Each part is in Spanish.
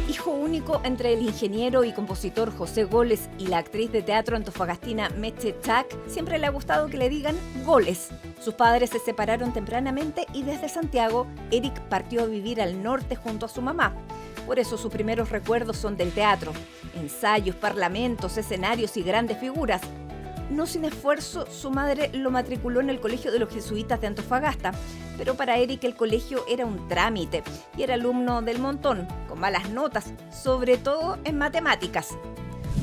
Hijo único entre el ingeniero y compositor José Goles y la actriz de teatro antofagastina Meche Chac, siempre le ha gustado que le digan Goles. Sus padres se separaron tempranamente y desde Santiago, Eric partió a vivir al norte junto a su mamá. Por eso sus primeros recuerdos son del teatro, ensayos, parlamentos, escenarios y grandes figuras. No sin esfuerzo, su madre lo matriculó en el Colegio de los Jesuitas de Antofagasta, pero para Eric el colegio era un trámite y era alumno del montón, con malas notas, sobre todo en matemáticas.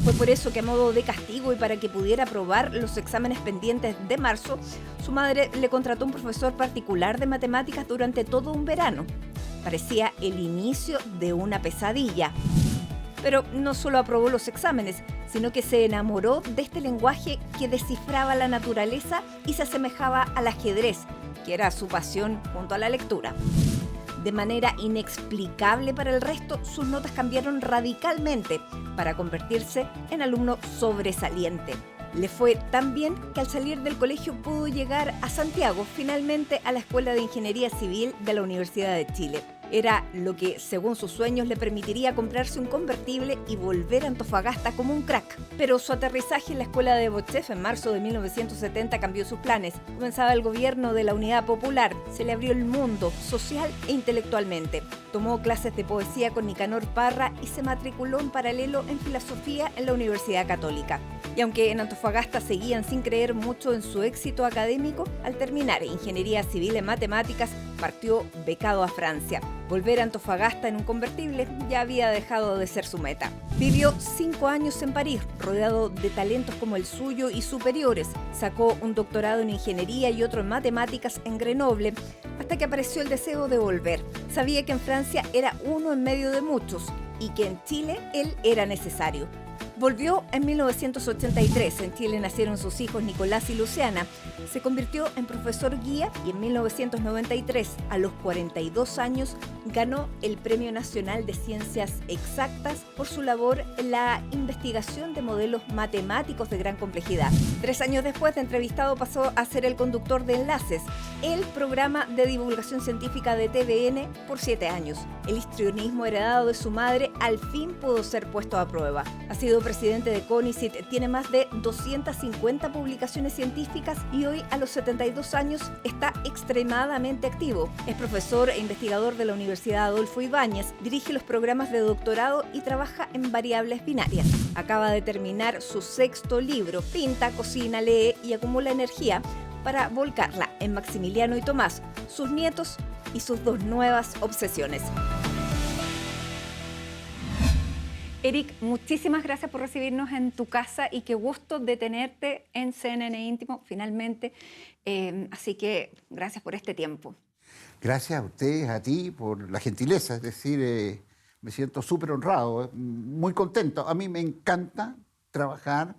Fue por eso que a modo de castigo y para que pudiera aprobar los exámenes pendientes de marzo, su madre le contrató un profesor particular de matemáticas durante todo un verano. Parecía el inicio de una pesadilla. Pero no solo aprobó los exámenes, sino que se enamoró de este lenguaje que descifraba la naturaleza y se asemejaba al ajedrez, que era su pasión junto a la lectura. De manera inexplicable para el resto, sus notas cambiaron radicalmente para convertirse en alumno sobresaliente. Le fue tan bien que al salir del colegio pudo llegar a Santiago, finalmente a la Escuela de Ingeniería Civil de la Universidad de Chile. Era lo que, según sus sueños, le permitiría comprarse un convertible y volver a Antofagasta como un crack. Pero su aterrizaje en la escuela de Bochef en marzo de 1970 cambió sus planes. Comenzaba el gobierno de la Unidad Popular, se le abrió el mundo, social e intelectualmente. Tomó clases de poesía con Nicanor Parra y se matriculó en paralelo en filosofía en la Universidad Católica. Y aunque en Antofagasta seguían sin creer mucho en su éxito académico, al terminar Ingeniería Civil en Matemáticas, partió becado a Francia. Volver a Antofagasta en un convertible ya había dejado de ser su meta. Vivió 5 años en París, rodeado de talentos como el suyo y superiores. Sacó un doctorado en ingeniería y otro en matemáticas en Grenoble, hasta que apareció el deseo de volver. Sabía que en Francia era uno en medio de muchos y que en Chile él era necesario. Volvió en 1983. En Chile nacieron sus hijos Nicolás y Luciana. Se convirtió en profesor guía y en 1993, a los 42 años, ganó el Premio Nacional de Ciencias Exactas por su labor en la investigación de modelos matemáticos de gran complejidad. 3 años después de entrevistado pasó a ser el conductor de Enlaces, el programa de divulgación científica de TVN, por 7 años. El histrionismo heredado de su madre al fin pudo ser puesto a prueba. Ha sido presidente de CONICET, tiene más de 250 publicaciones científicas y hoy, a los 72 años, está extremadamente activo. Es profesor e investigador de la Universidad Adolfo Ibáñez, dirige los programas de doctorado y trabaja en variables binarias. Acaba de terminar su 6º libro, pinta, cocina, lee y acumula energía para volcarla en Maximiliano y Tomás, sus nietos y sus 2 nuevas obsesiones. Eric, muchísimas gracias por recibirnos en tu casa y qué gusto de tenerte en CNN Íntimo, finalmente. Así que gracias por este tiempo. Gracias a ustedes, a ti, por la gentileza. Es decir, me siento súper honrado, muy contento. A mí me encanta trabajar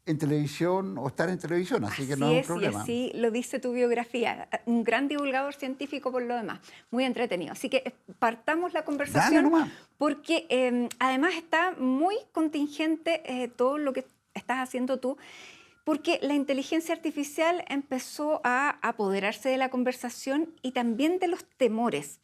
en televisión o estar en televisión, así que no es un problema. Y así lo dice tu biografía, un gran divulgador científico por lo demás, muy entretenido. Así que partamos la conversación porque además está muy contingente todo lo que estás haciendo tú, porque la inteligencia artificial empezó a apoderarse de la conversación y también de los temores.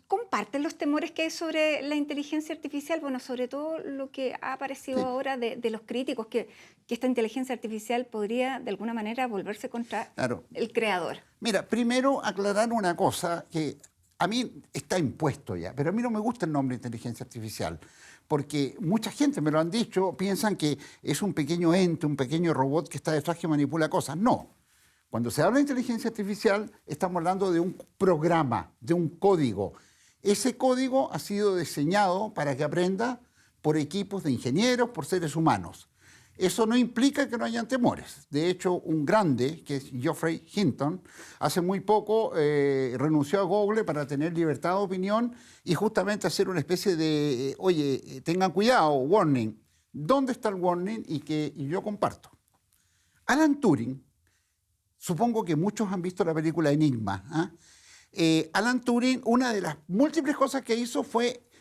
¿Comparten los temores que hay sobre la inteligencia artificial? Bueno, sobre todo lo que ha aparecido ahora de los críticos, que esta inteligencia artificial podría de alguna manera volverse contra el creador. Mira, primero aclarar una cosa que a mí está impuesto ya, pero a mí no me gusta el nombre inteligencia artificial, porque mucha gente me lo han dicho, piensan que es un pequeño ente, un pequeño robot que está detrás que manipula cosas. No. Cuando se habla de inteligencia artificial, estamos hablando de un programa, de un código. Ese código ha sido diseñado para que aprenda por equipos de ingenieros, por seres humanos. Eso no implica que no hayan temores. De hecho, un grande, que es Geoffrey Hinton, hace muy poco renunció a Google para tener libertad de opinión y justamente hacer una especie de, oye, tengan cuidado, warning. ¿Dónde está el warning? Y yo comparto. Alan Turing, supongo que muchos han visto la película Enigma. Alan Turing, una de las múltiples cosas que hizo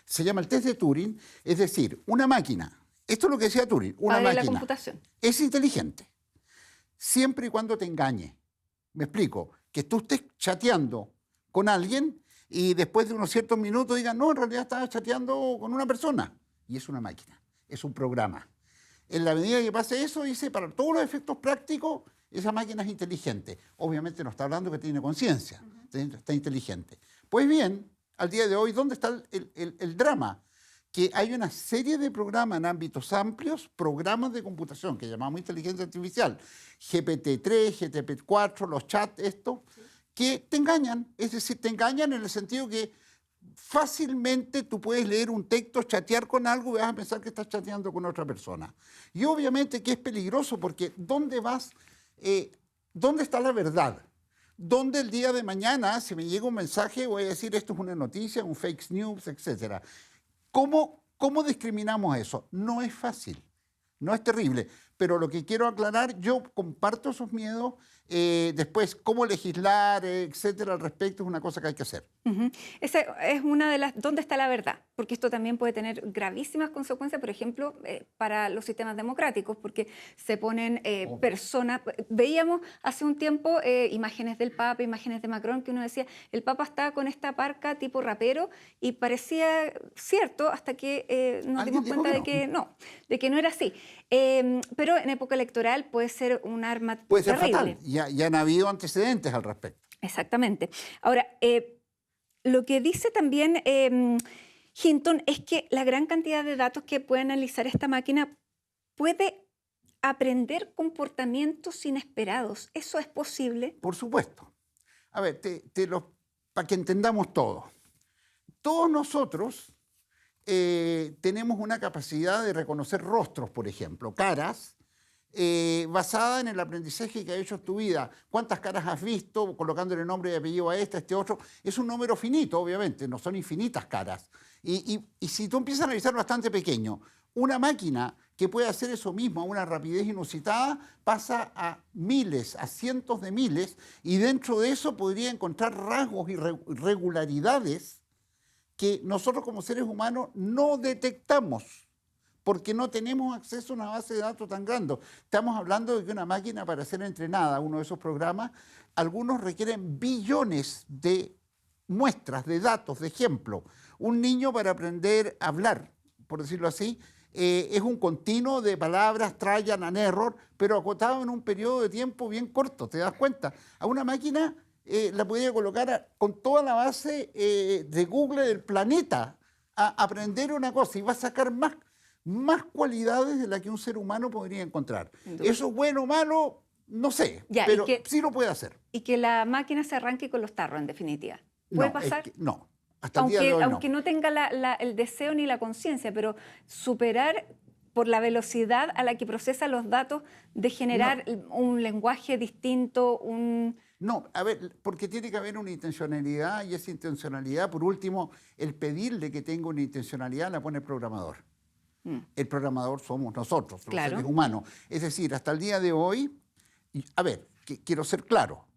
se llama el test de Turing, es decir, una máquina. Esto es lo que decía Turing, una máquina la computación. es inteligente, siempre y cuando te engañe. Me explico, que tú estés chateando con alguien y después de unos ciertos minutos digas, no, en realidad estaba chateando con una persona. Y es una máquina, es un programa. En la medida que pase eso, dice, para todos los efectos prácticos, esa máquina es inteligente. Obviamente no está hablando que tiene conciencia, está inteligente. Pues bien, al día de hoy, ¿dónde está el drama? Que hay una serie de programas en ámbitos amplios, programas de computación que llamamos inteligencia artificial, GPT-3, GPT-4, los chats, que te engañan. Es decir, te engañan en el sentido que fácilmente tú puedes leer un texto, chatear con algo y vas a pensar que estás chateando con otra persona. Y obviamente que es peligroso porque ¿dónde vas? ¿Dónde está la verdad? ¿Dónde el día de mañana, si me llega un mensaje, voy a decir esto es una noticia, un fake news, etcétera? ¿Cómo discriminamos eso? No es fácil, no es terrible, pero lo que quiero aclarar, yo comparto esos miedos, después cómo legislar, etcétera, al respecto, es una cosa que hay que hacer. Esa es una de las... ¿Dónde está la verdad? Porque esto también puede tener gravísimas consecuencias, por ejemplo, para los sistemas democráticos, porque se ponen personas... Veíamos hace un tiempo imágenes del Papa, imágenes de Macron, que uno decía, el Papa está con esta parca tipo rapero, y parecía cierto hasta que nos dimos cuenta de que no era así. Pero en época electoral puede ser un arma terrible. Puede ser fatal. Ya han habido antecedentes al respecto. Exactamente. Ahora, lo que dice también Hinton es que la gran cantidad de datos que puede analizar esta máquina puede aprender comportamientos inesperados. ¿Eso es posible? Por supuesto. A ver, para que entendamos todo. Todos nosotros tenemos una capacidad de reconocer rostros, por ejemplo, caras, basada en el aprendizaje que ha hecho en tu vida. ¿Cuántas caras has visto? Colocándole nombre y apellido a este otro. Es un número finito, obviamente, no son infinitas caras. Y si tú empiezas a analizar bastante pequeño, una máquina que puede hacer eso mismo a una rapidez inusitada pasa a miles, a cientos de miles, y dentro de eso podría encontrar rasgos y irregularidades que nosotros como seres humanos no detectamos, porque no tenemos acceso a una base de datos tan grande. Estamos hablando de que una máquina, para ser entrenada, uno de esos programas, algunos requieren billones de muestras, de datos, de ejemplos. Un niño, para aprender a hablar, por decirlo así, es un continuo de palabras, trial and error, pero acotado en un periodo de tiempo bien corto, ¿te das cuenta? A una máquina la podría colocar con toda la base de Google del planeta a aprender una cosa y va a sacar más cualidades de las que un ser humano podría encontrar. ¿Eso es bueno o malo? No sé, pero sí lo puede hacer. Y que la máquina se arranque con los tarros, en definitiva. ¿Puede pasar? No, hasta el día de hoy no. Aunque no tenga el deseo ni la conciencia, pero superar por la velocidad a la que procesa los datos de generar un lenguaje distinto, No, a ver, porque tiene que haber una intencionalidad, y esa intencionalidad, por último, el pedirle que tenga una intencionalidad la pone el programador. El programador somos nosotros, los seres humanos. Es decir, hasta el día de hoy, a ver, quiero ser claro,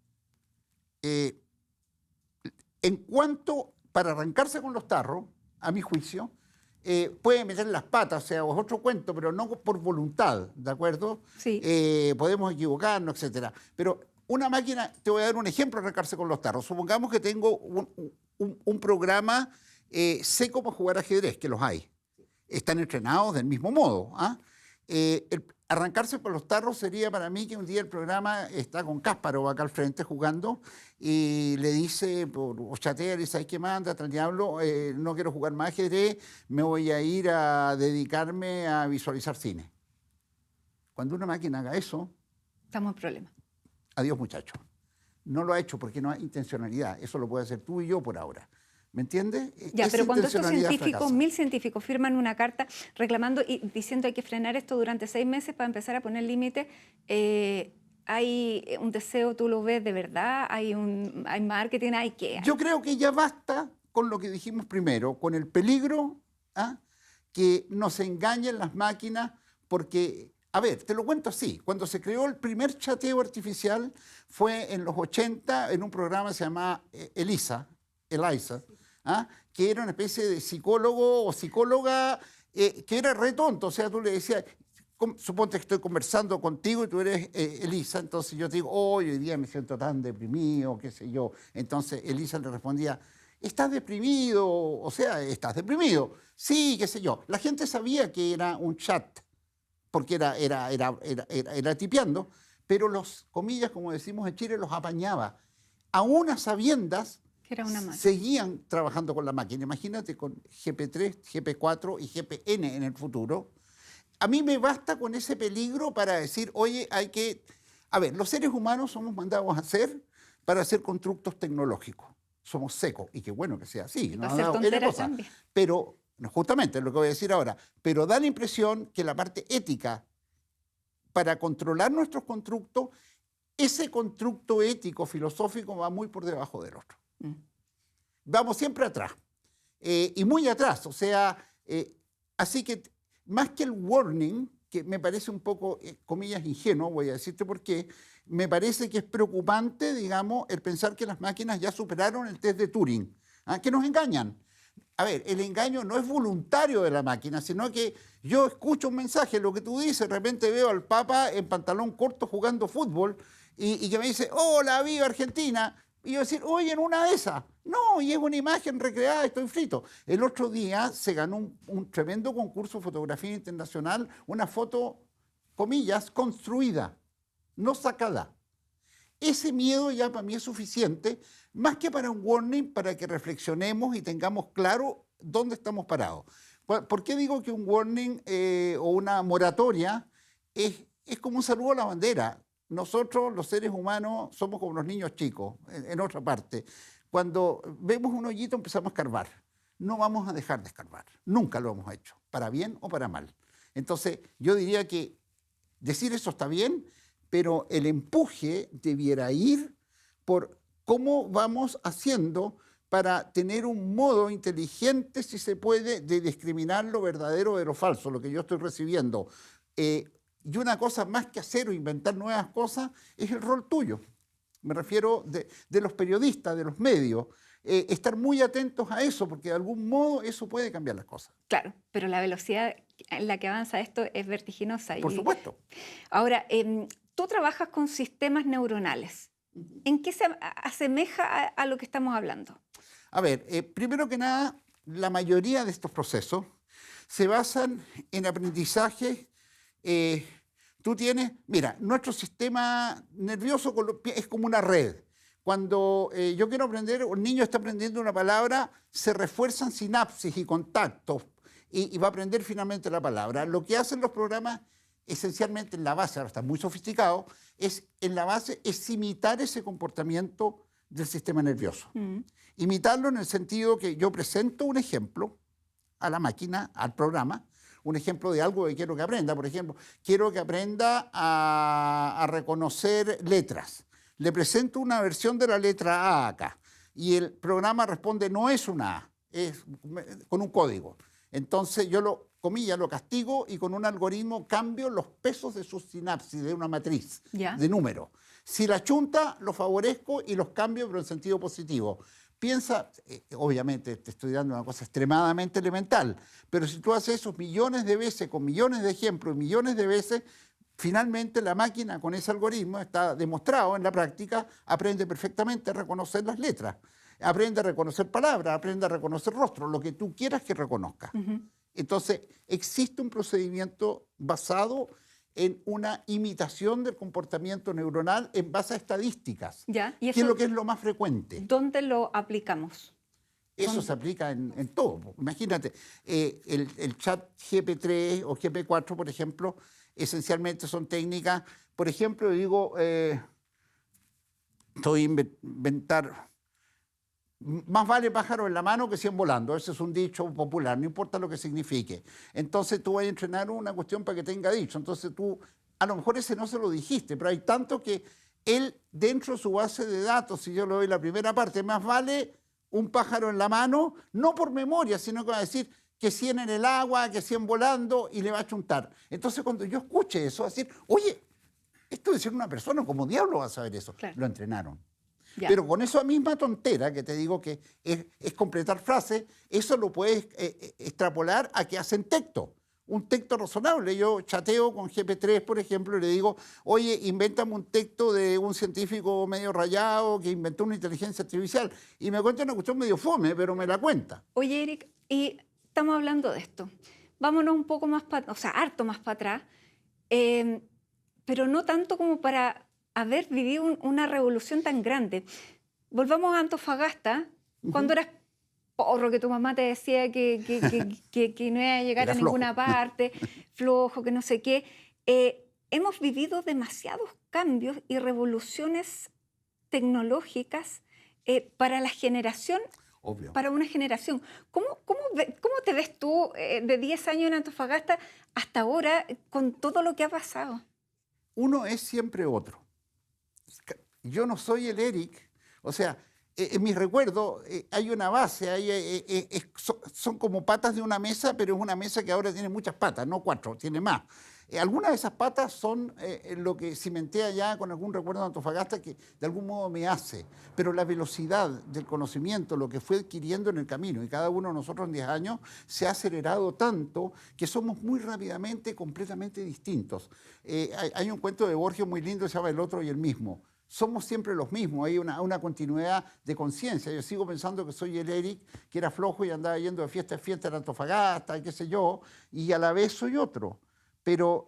en cuanto, para arrancarse con los tarros, a mi juicio, puede meter las patas, o sea, es otro cuento, pero no por voluntad, ¿de acuerdo? Sí. Podemos equivocarnos, etcétera. Pero una máquina, te voy a dar un ejemplo de arrancarse con los tarros. Supongamos que tengo un programa seco para jugar ajedrez, que los hay. Están entrenados del mismo modo. Arrancarse por los tarros sería para mí que un día el programa está con Kasparov acá al frente jugando y le dice, o chatea, le dice, ¿qué manda? Al diablo, no quiero jugar más ajedrez, me voy a ir a dedicarme a visualizar cine. Cuando una máquina haga eso... Estamos en problemas. Adiós, muchacho. No lo ha hecho porque no hay intencionalidad. Eso lo puede hacer tú y yo por ahora. ¿Me entiendes? Ya, pero cuando estos científicos, 1000 científicos, firman una carta reclamando y diciendo hay que frenar esto durante 6 meses para empezar a poner límites, ¿hay un deseo, tú lo ves de verdad? ¿Hay marketing? ¿Hay qué? Yo creo que ya basta con lo que dijimos primero, con el peligro que nos engañen las máquinas, porque... A ver, te lo cuento así. Cuando se creó el primer chateo artificial fue en los 80 en un programa que se llamaba Eliza, que era una especie de psicólogo o psicóloga que era re tonto. O sea, tú le decías, suponte que estoy conversando contigo y tú eres Elisa, entonces yo te digo, oh, hoy día me siento tan deprimido, qué sé yo. Entonces Elisa le respondía, ¿estás deprimido? O sea, ¿estás deprimido? Sí, qué sé yo. La gente sabía que era un chat, porque era tipeando, pero los, comillas, como decimos en Chile, los apañaba. Aún a sabiendas, Que era una máquina. seguían trabajando con la máquina. Imagínate con GP3, GP4 y GPN en el futuro. A mí me basta con ese peligro para decir, oye, hay que... A ver, los seres humanos somos mandados a hacer para hacer constructos tecnológicos. Somos secos, y qué bueno que sea así. Y Nos para ha hacer dado N tonteras cosas. también. Pero, no, justamente es lo que voy a decir ahora, pero da la impresión que la parte ética para controlar nuestros constructos, ese constructo ético, filosófico, va muy por debajo del otro. Mm. Vamos siempre atrás, y muy atrás. O sea, así que más que el warning, que me parece un poco, comillas, ingenuo, voy a decirte por qué, me parece que es preocupante, digamos, el pensar que las máquinas ya superaron el test de Turing, ¿ah? Que nos engañan. A ver, el engaño no es voluntario de la máquina, sino que yo escucho un mensaje, lo que tú dices, de repente veo al Papa en pantalón corto jugando fútbol y que me dice, hola, viva Argentina. Y yo decir, oye, en una de esas. No, y es una imagen recreada, estoy frito. El otro día se ganó un tremendo concurso de fotografía internacional, una foto, comillas, construida, no sacada. Ese miedo ya para mí es suficiente, más que para un warning, para que reflexionemos y tengamos claro dónde estamos parados. ¿Por qué digo que un warning o una moratoria es como un saludo a la bandera? Nosotros, los seres humanos, somos como los niños chicos, en otra parte. Cuando vemos un hoyito empezamos a escarbar. No vamos a dejar de escarbar. Nunca lo hemos hecho, para bien o para mal. Entonces, yo diría que decir eso está bien, pero el empuje debiera ir por cómo vamos haciendo para tener un modo inteligente, si se puede, de discriminar lo verdadero de lo falso, lo que yo estoy recibiendo. Y una cosa más que hacer o inventar nuevas cosas es el rol tuyo. Me refiero de los periodistas, de los medios. Estar muy atentos a eso, porque de algún modo eso puede cambiar las cosas. Claro, pero la velocidad en la que avanza esto es vertiginosa. Por supuesto. Ahora, tú trabajas con sistemas neuronales. ¿En qué se asemeja a lo que estamos hablando? A ver, primero que nada, la mayoría de estos procesos se basan en aprendizaje. Tú tienes, mira, nuestro sistema nervioso es como una red. Cuando yo quiero aprender, un niño está aprendiendo una palabra, se refuerzan sinapsis y contactos y va a aprender finalmente la palabra. Lo que hacen los programas, esencialmente en la base, ahora está muy sofisticado, en la base es imitar ese comportamiento del sistema nervioso. Imitarlo en el sentido que yo presento un ejemplo a la máquina, al programa, un ejemplo de algo que quiero que aprenda. Por ejemplo, quiero que aprenda a reconocer letras. Le presento una versión de la letra A acá y el programa responde, no es una A, es con un código. Entonces yo lo castigo y con un algoritmo cambio los pesos de sus sinapsis de una matriz de números. Si la chunta, lo favorezco y los cambio, pero en sentido positivo. Piensa, obviamente te estoy dando una cosa extremadamente elemental, pero si tú haces eso millones de veces, con millones de ejemplos, millones de veces, finalmente la máquina con ese algoritmo, está demostrado en la práctica, aprende perfectamente a reconocer las letras, aprende a reconocer palabras, aprende a reconocer rostros, lo que tú quieras que reconozca. Entonces, existe un procedimiento basado en una imitación del comportamiento neuronal en base a estadísticas, ¿Y eso, que es lo que es lo más frecuente? ¿Dónde lo aplicamos? Eso se aplica en todo. Imagínate, el chat GP3 o GP4, por ejemplo, esencialmente son técnicas. Por ejemplo, digo, estoy a inventar, más vale pájaro en la mano que 100 volando. Ese es un dicho popular, no importa lo que signifique. Entonces tú vas a entrenar una cuestión para que tenga dicho. Entonces tú, a lo mejor ese no se lo dijiste, pero hay tanto que él, dentro de su base de datos, si yo le doy la primera parte, más vale un pájaro en la mano, no por memoria, sino que va a decir que 100 en el agua, que 100 volando, y le va a chuntar. Entonces cuando yo escuche eso, va a decir, oye, esto de ser una persona, ¿cómo diablo va a saber eso? Claro. Lo entrenaron. Pero con esa misma tontera que te digo que es completar frases, eso lo puedes extrapolar a que hacen texto. un texto razonable. Yo chateo con GP3, por ejemplo, y le digo, oye, invéntame un texto de un científico medio rayado que inventó una inteligencia artificial. Y me cuenta una cuestión medio fome, pero me la cuenta. Oye, Eric, y estamos hablando de esto. Vámonos un poco más para, o sea, harto más para atrás, pero no tanto como para haber vivido una revolución tan grande. Volvamos a Antofagasta, cuando eras porro, que tu mamá te decía que no iba a llegar Era a ninguna parte, flojo, que no sé qué. Hemos vivido demasiados cambios y revoluciones tecnológicas para la generación. Obvio. Para una generación. ¿Cómo te ves tú de 10 años en Antofagasta hasta ahora con todo lo que ha pasado? Uno es siempre otro. Yo no soy el Eric, o sea, en mis recuerdos hay una base, son como patas de una mesa, pero es una mesa que ahora tiene muchas patas, no 4, tiene más. Algunas de esas patas son lo que cimenté ya con algún recuerdo de Antofagasta que de algún modo me hace, pero la velocidad del conocimiento, lo que fue adquiriendo en el camino, y cada uno de nosotros en 10 años se ha acelerado tanto que somos muy rápidamente completamente distintos. Hay un cuento de Borges muy lindo que se llama El otro y el mismo. Somos siempre los mismos, hay una continuidad de conciencia. Yo sigo pensando que soy el Eric, que era flojo y andaba yendo de fiesta en fiesta en Antofagasta, y qué sé yo, y a la vez soy otro. Pero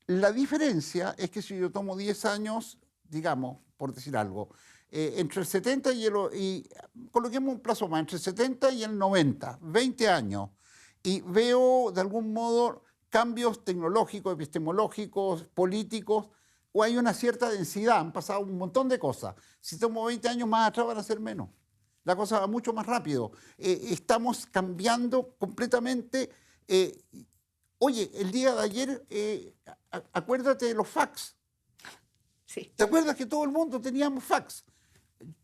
la diferencia es que si yo tomo 10 años, digamos, por decir algo, entre el 70 y coloquemos un plazo más, entre el 70 y el 90, 20 años, y veo de algún modo cambios tecnológicos, epistemológicos, políticos, o hay una cierta densidad, han pasado un montón de cosas. Si tomo 20 años más atrás van a ser menos. La cosa va mucho más rápido. Estamos cambiando completamente. Oye, el día de ayer, acuérdate de los fax. Sí. ¿Te acuerdas que todo el mundo teníamos fax?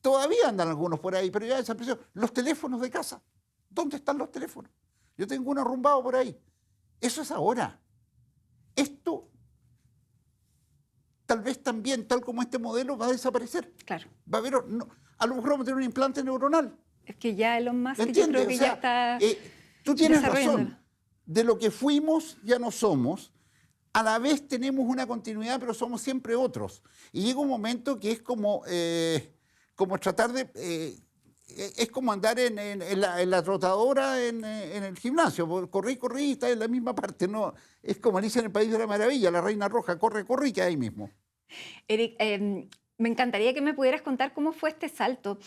Todavía andan algunos por ahí, pero ya desapareció. Los teléfonos de casa. ¿Dónde están los teléfonos? Yo tengo uno arrumbado por ahí. Eso es ahora. Esto tal vez también, tal como este modelo, va a desaparecer. Claro. Va a haber, a lo mejor vamos a tener un implante neuronal. Es que ya Elon Musk, yo ¿Entiendes? creo que ya está tú tienes desarrollándolo. razón. De lo que fuimos, ya no somos. A la vez tenemos una continuidad, pero somos siempre otros. Y llega un momento que es como tratar de... es como andar en la trotadora en el gimnasio. Corrí, y está en la misma parte. ¿No? Es como Alicia en el País de la Maravilla, la Reina Roja, corre, y queda ahí mismo. Eric, me encantaría que me pudieras contar cómo fue este salto,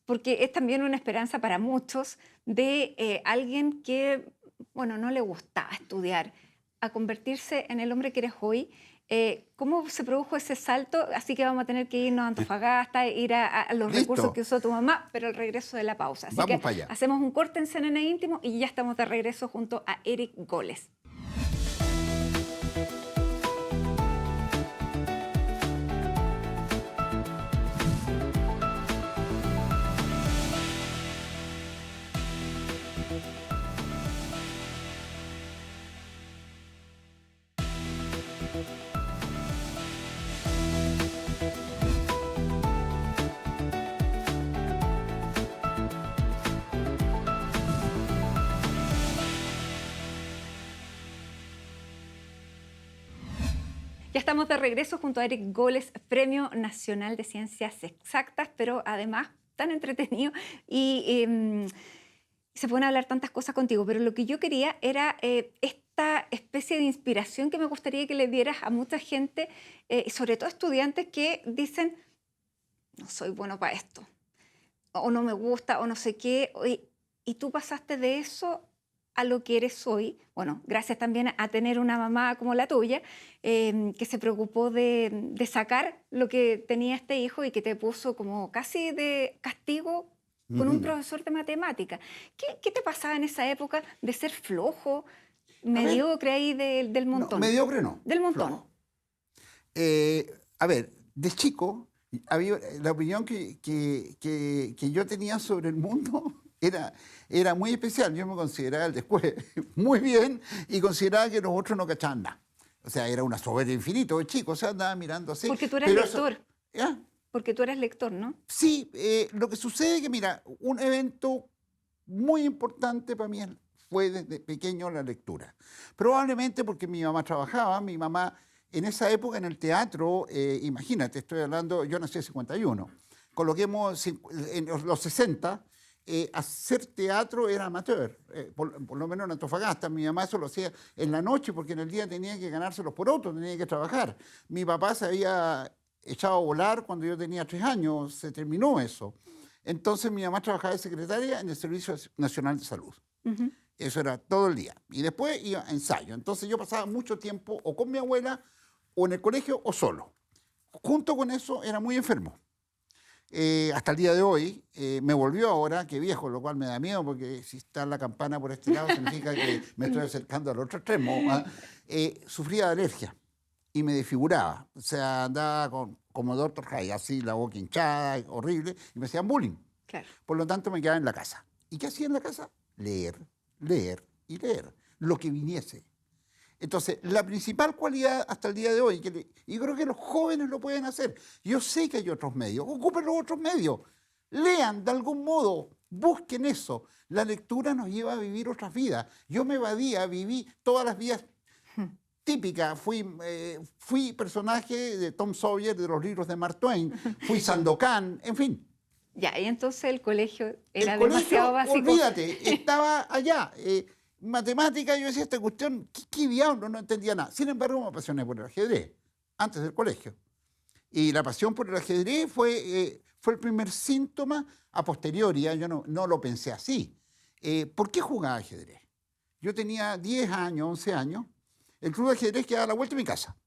porque es también una esperanza para muchos de alguien que, bueno, no le gustaba estudiar, a convertirse en el hombre que eres hoy. ¿Cómo se produjo ese salto? Así que vamos a tener que irnos a Antofagasta, ir a los Listo. recursos que usó tu mamá, pero al regreso de la pausa. Así Vamos que para allá. hacemos un corte en CNN Íntimo y ya estamos de regreso junto a Eric Goles. Ya estamos de regreso junto a Eric Goles, Premio Nacional de Ciencias Exactas, pero además tan entretenido y se pueden hablar tantas cosas contigo. Pero lo que yo quería era esta especie de inspiración que me gustaría que le dieras a mucha gente, sobre todo estudiantes que dicen, no soy bueno para esto, o no me gusta, o no sé qué, y tú pasaste de eso a lo que eres hoy, bueno, gracias también a tener una mamá como la tuya, que se preocupó de sacar lo que tenía este hijo y que te puso como casi de castigo con un profesor de matemática. ¿Qué te pasaba en esa época de ser flojo, mediocre ahí del montón? No, mediocre no. Del montón. Flojo. A ver, de chico, había la opinión que yo tenía sobre el mundo era muy especial. Yo me consideraba el después muy bien y consideraba que los otros no cachaban nada. O sea, era una soberbia infinita de chico, o sea, andaba mirando así. Porque tú eres lector. ¿Ya? Porque tú eres lector, ¿no? Sí, lo que sucede es que, mira, un evento muy importante para mí fue desde pequeño la lectura. Probablemente porque mi mamá trabajaba, mi mamá en esa época en el teatro, imagínate, estoy hablando, yo nací en 51, coloquemos en los 60, hacer teatro era amateur, por lo menos en Antofagasta. Mi mamá eso lo hacía en la noche porque en el día tenía que ganarse los porotos, tenía que trabajar. Mi papá se había echado a volar cuando yo tenía 3 años, se terminó eso. Entonces mi mamá trabajaba de secretaria en el Servicio Nacional de Salud. Uh-huh. Eso era todo el día. Y después iba a ensayo. Entonces yo pasaba mucho tiempo o con mi abuela, o en el colegio, o solo. Junto con eso era muy enfermo. Hasta el día de hoy, me volvió ahora, que viejo, lo cual me da miedo, porque si está la campana por este lado significa que me estoy acercando al otro extremo. Sufría de alergia y me desfiguraba. O sea, andaba como Dr. Hay, así, la boca hinchada, horrible, y me hacían bullying. Claro. Por lo tanto, me quedaba en la casa. ¿Y qué hacía en la casa? Leer, leer y leer, lo que viniese. Entonces, la principal cualidad hasta el día de hoy, y creo que los jóvenes lo pueden hacer, yo sé que hay otros medios, ocupen los otros medios, lean de algún modo, busquen eso. La lectura nos lleva a vivir otras vidas. Yo me evadía, viví todas las vidas típicas, fui personaje de Tom Sawyer, de los libros de Mark Twain, fui Sandokan, en fin. Ya, y entonces el colegio era demasiado básico. Olvídate, estaba allá. Matemática, yo decía, esta cuestión, ¿qué diablo? No entendía nada. Sin embargo, me apasioné por el ajedrez, antes del colegio. Y la pasión por el ajedrez fue el primer síntoma a posteriori. Yo no lo pensé así. ¿Por qué jugaba ajedrez? Yo tenía 10 años, 11 años. El club de ajedrez quedaba a la vuelta de mi casa.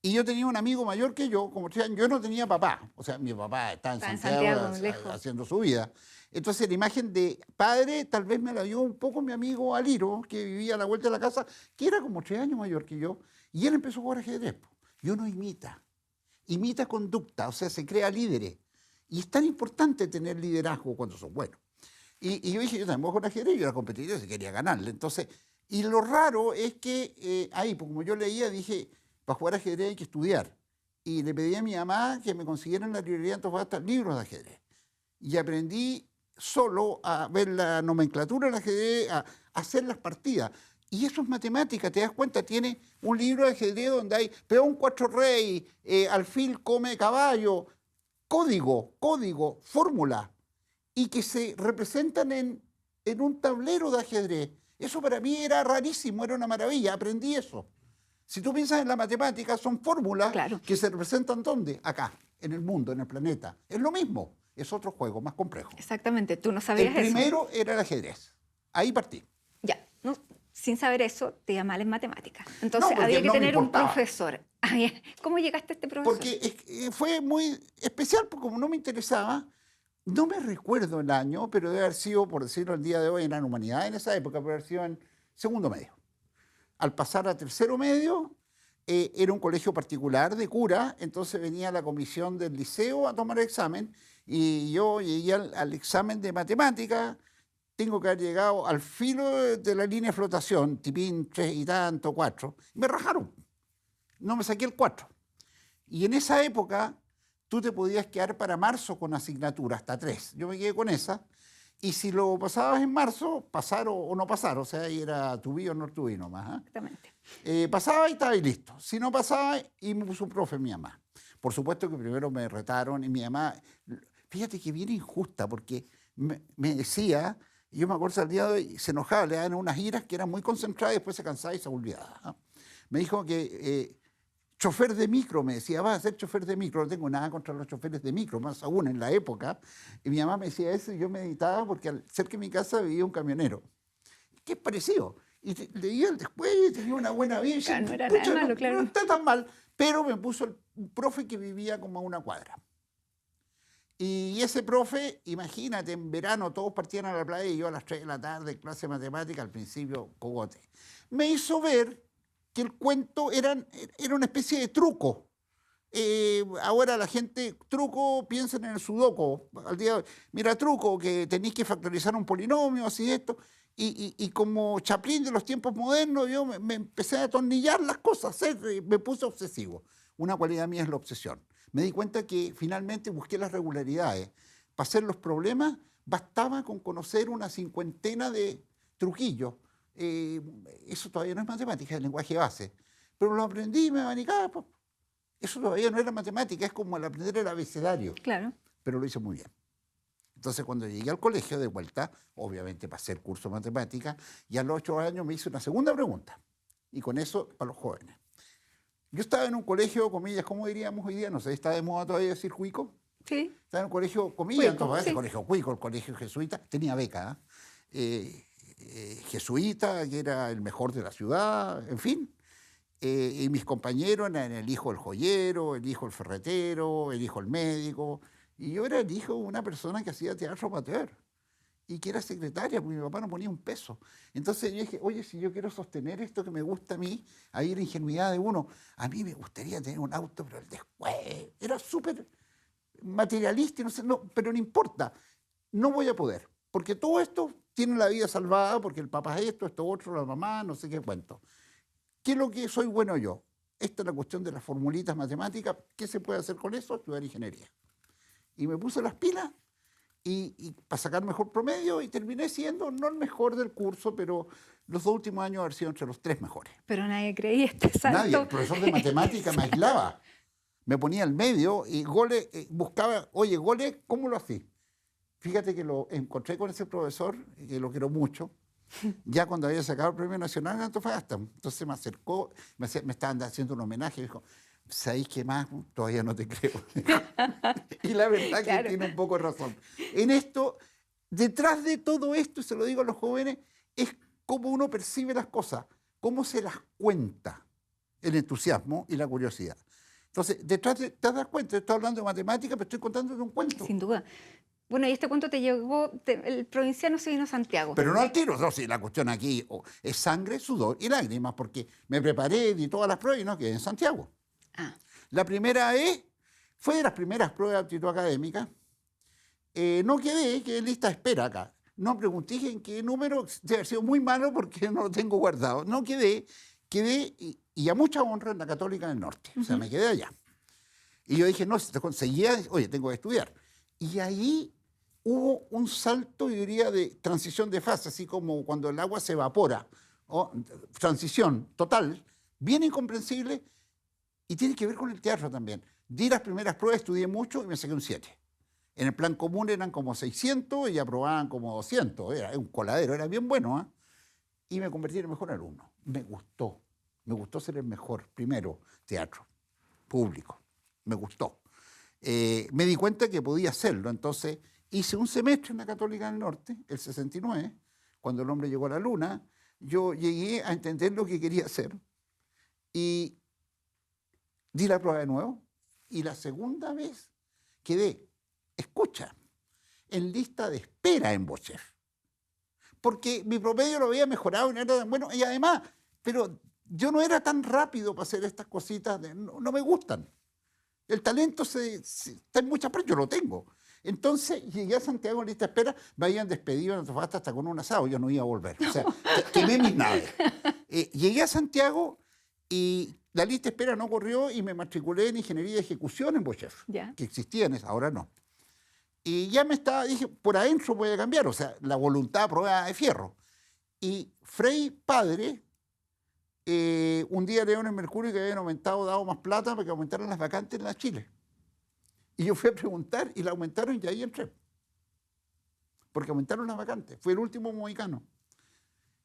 Y yo tenía un amigo mayor que yo, como 3 años. Yo no tenía papá. O sea, mi papá estaba en Santiago haciendo su vida. Entonces la imagen de padre tal vez me la dio un poco mi amigo Aliro, que vivía a la vuelta de la casa, que era como 3 años mayor que yo, y él empezó a jugar ajedrez. Y uno imita conducta, o sea, se crea líderes. Y es tan importante tener liderazgo cuando son buenos. Y yo dije, yo también voy a jugar ajedrez, yo era competitivo y quería ganarle. Entonces, y lo raro es que ahí, pues como yo leía, dije, para jugar ajedrez hay que estudiar. Y le pedí a mi mamá que me consiguiera en la librería de Antofagasta libros de ajedrez. Y aprendí solo a ver la nomenclatura del ajedrez, a hacer las partidas. Y eso es matemática, te das cuenta, tiene un libro de ajedrez donde hay peón 4 rey, alfil come caballo, código, fórmula, y que se representan en un tablero de ajedrez. Eso para mí era rarísimo, era una maravilla, aprendí eso. Si tú piensas en la matemática, son fórmulas que se representan ¿dónde? Acá, en el mundo, en el planeta. Es lo mismo. Es otro juego más complejo. Exactamente, tú no sabías eso. El primero era el ajedrez. Ahí partí. Ya, no, sin saber eso, te llamaba en matemáticas. Entonces había que tener un profesor. ¿Cómo llegaste a este profesor? Porque fue muy especial, porque como no me interesaba, no me recuerdo el año, pero debe haber sido, por decirlo el día de hoy, en humanidad en esa época, debe haber sido en segundo medio. Al pasar a tercero medio, era un colegio particular de cura, entonces venía la comisión del liceo a tomar el examen y yo llegué al examen de matemática, tengo que haber llegado al filo de la línea de flotación, tipín 3 y tanto, 4, y me rajaron, no me saqué el 4. Y en esa época tú te podías quedar para marzo con asignatura, hasta 3. Yo me quedé con esa, y si lo pasabas en marzo, pasar o no pasar, o sea, ahí era tu o no tu nomás. Exactamente. Pasaba y estaba ahí listo. Si no pasaba, y me puso un profe mi mamá. Por supuesto que primero me retaron y mi mamá, fíjate que bien injusta, porque me decía, yo me acuerdo al día de hoy, se enojaba, le daban unas iras que eran muy concentradas y después se cansaba y se olvidaba. Me dijo que chofer de micro, me decía, vas a ser chofer de micro. No tengo nada contra los choferes de micro, más aún en la época. Y mi mamá me decía eso y yo meditaba porque cerca de mi casa vivía un camionero. ¿Qué es parecido? Y leía el después y tenía una buena vida. Y no era nada malo, claro. No está tan mal. Pero me puso un profe que vivía como a una cuadra. Y ese profe, imagínate, en verano todos partían a la playa y yo a las 3 de la tarde, clase de matemática, al principio cogote. Me hizo ver que el cuento era una especie de truco. Ahora la gente, truco, piensan en el sudoku. Al día de hoy, mira, truco, que tenéis que factorizar un polinomio, así esto. Y como Chaplin de los tiempos modernos, yo me empecé a atornillar las cosas, me puse obsesivo. Una cualidad mía es la obsesión. Me di cuenta que finalmente busqué las regularidades. Para hacer los problemas, bastaba con conocer una cincuentena de truquillos. Eso todavía no es matemática, es lenguaje base. Pero lo aprendí y me abanicaba. Pues. Eso todavía no era matemática, es como el aprender el abecedario. Claro. Pero lo hice muy bien. Entonces, cuando llegué al colegio de vuelta, obviamente pasé el curso de matemática, y a los 8 años me hice una segunda pregunta. Y con eso, para los jóvenes. Yo estaba en un colegio, comillas, ¿cómo diríamos hoy día? No sé, ¿está de moda todavía decir cuico? Sí. Estaba en un colegio, comillas, Cuico, entonces, sí. el colegio cuico, el colegio jesuita, tenía beca. Jesuita, que era el mejor de la ciudad, en fin. Y mis compañeros eran el hijo del joyero, el hijo del ferretero, el hijo del médico. Y yo era el hijo de una persona que hacía teatro amateur y que era secretaria, porque mi papá no ponía un peso. Entonces yo dije, oye, si yo quiero sostener esto que me gusta a mí, ahí la ingenuidad de uno, a mí me gustaría tener un auto, pero el después era súper materialista, no sé, no, pero no importa, no voy a poder, porque todo esto tiene la vida salvada, porque el papá es esto otro, la mamá, no sé qué cuento. ¿Qué es lo que soy bueno yo? Esta es la cuestión de las formulitas matemáticas. ¿Qué se puede hacer con eso? Estudiar ingeniería. Y me puse las pilas y para sacar mejor promedio y terminé siendo, no el mejor del curso, pero los 2 últimos años haber sido entre los 3 mejores. Pero nadie creía este salto. Nadie, el profesor de matemática me aislaba. Me ponía al medio y Gole buscaba, oye, Gole, ¿cómo lo hacís? Fíjate que lo encontré con ese profesor, que lo quiero mucho, ya cuando había sacado el Premio Nacional en Antofagasta. Entonces me acercó, me estaban haciendo un homenaje y dijo, ¿sabéis qué más? Todavía no te creo. Y la verdad Claro. que tiene un poco de razón. En esto, detrás de todo esto, y se lo digo a los jóvenes, es cómo uno percibe las cosas, cómo se las cuenta, el entusiasmo y la curiosidad. Entonces, detrás te das cuenta, estoy hablando de matemática, pero estoy contándote un cuento. Sin duda. Bueno, y este cuento te llegó, el provinciano se vino a Santiago. Pero no al tiro, no, sí, la cuestión aquí es sangre, sudor y lágrimas, porque me preparé, di todas las pruebas y no quedé en Santiago. Ah, La primera fue de las primeras pruebas de aptitud académica. No quedé en lista de espera acá. No pregunté en qué número, debe haber sido muy malo porque no lo tengo guardado. No quedé y a mucha honra en la Católica del Norte. O sea, me quedé allá. Y yo dije, no, si te conseguía, oye, tengo que estudiar. Y ahí hubo un salto, yo diría, de transición de fase, así como cuando el agua se evapora. Transición total, bien incomprensible, y tiene que ver con el teatro también. Di las primeras pruebas, estudié mucho y me saqué un 7. En el plan común eran como 600 y aprobaban como 200. Era un coladero, era bien bueno. ¿Eh? Y me convertí en el mejor alumno. Me gustó ser el mejor. Primero, teatro, público. Me gustó. Me di cuenta que podía hacerlo. Entonces hice un semestre en la Católica del Norte, el 69, cuando el hombre llegó a la luna. Yo llegué a entender lo que quería hacer y di la prueba de nuevo. Y la segunda vez quedé, escucha, en lista de espera en Bochef. Porque mi promedio lo había mejorado y no era tan bueno. Y además, pero yo no era tan rápido para hacer estas cositas, no me gustan. El talento está en muchas partes, yo lo tengo. Entonces llegué a Santiago en lista de espera, me habían despedido en Antofagasta hasta con un asado, yo no iba a volver. O sea, quemé mis naves. Llegué a Santiago y la lista de espera no corrió y me matriculé en Ingeniería de Ejecución en Bochef, que existía en esa, ahora no. Y ya dije, por adentro voy a cambiar, o sea, la voluntad a prueba de fierro. Y Frei padre, un día leo en el Mercurio que habían dado más plata para que aumentaran las vacantes en la Chile. Y yo fui a preguntar y la aumentaron y ahí entré. Porque aumentaron las vacantes. Fui el último mohicano.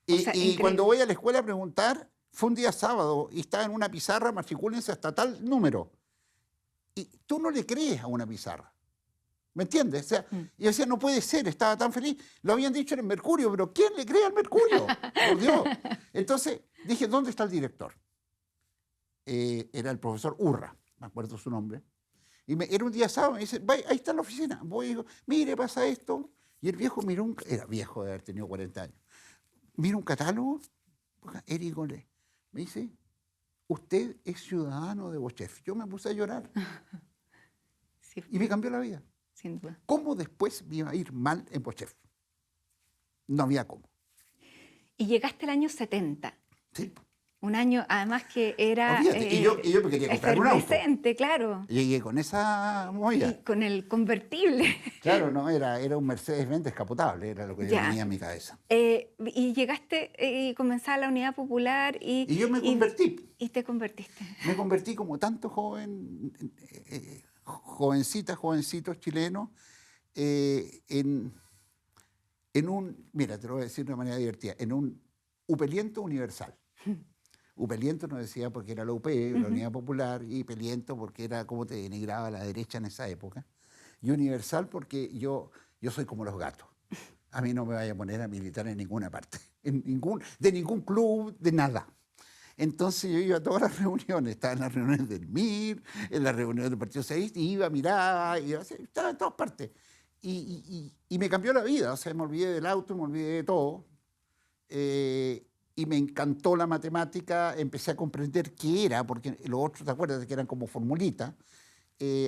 Y cuando voy a la escuela a preguntar, fue un día sábado y estaba en una pizarra, matricúlense hasta tal número. Y tú no le crees a una pizarra. ¿Me entiendes? O sea, yo decía, no puede ser, estaba tan feliz. Lo habían dicho en el Mercurio, pero ¿quién le cree al Mercurio? Por Dios. Entonces dije, ¿dónde está el director? Era el profesor Urra, me acuerdo su nombre. Y era un día sábado, me dice, ahí está la oficina. Voy y digo, mire, pasa esto. Y el viejo miró era viejo de haber tenido 40 años. Mira un catálogo, Eric Gole. Me dice, usted es ciudadano de Bochef. Yo me puse a llorar. Sí, y me cambió la vida. Sin duda. ¿Cómo después me iba a ir mal en Bochef? No había cómo. Y llegaste al año 70. Sí. Un año, además que era Olvídate, y yo me quería comprar un auto. efervescente, claro. Llegué con esa movida. Y con el convertible. Claro, no, era un Mercedes-Benz descapotable, era lo que yo Ya. tenía en mi cabeza. Y llegaste y comenzaste la Unidad Popular Y yo me convertí. Y te convertiste. Me convertí como tanto jovencitos chilenos, en un, mira, te lo voy a decir de una manera divertida, en un upeliento universal. Upeliento nos decía porque era la UP, la Unidad Popular, y peliento porque era como te denigraba la derecha en esa época. Y universal porque yo soy como los gatos. A mí no me vaya a poner a militar en ninguna parte, de ningún club, de nada. Entonces yo iba a todas las reuniones, estaba en las reuniones del MIR, en las reuniones del Partido Socialista, y iba a mirar, estaba en todas partes. Y me cambió la vida, o sea, me olvidé del auto, me olvidé de todo. Y me encantó la matemática, empecé a comprender qué era, porque los otros, ¿te acuerdas? Que eran como formulitas.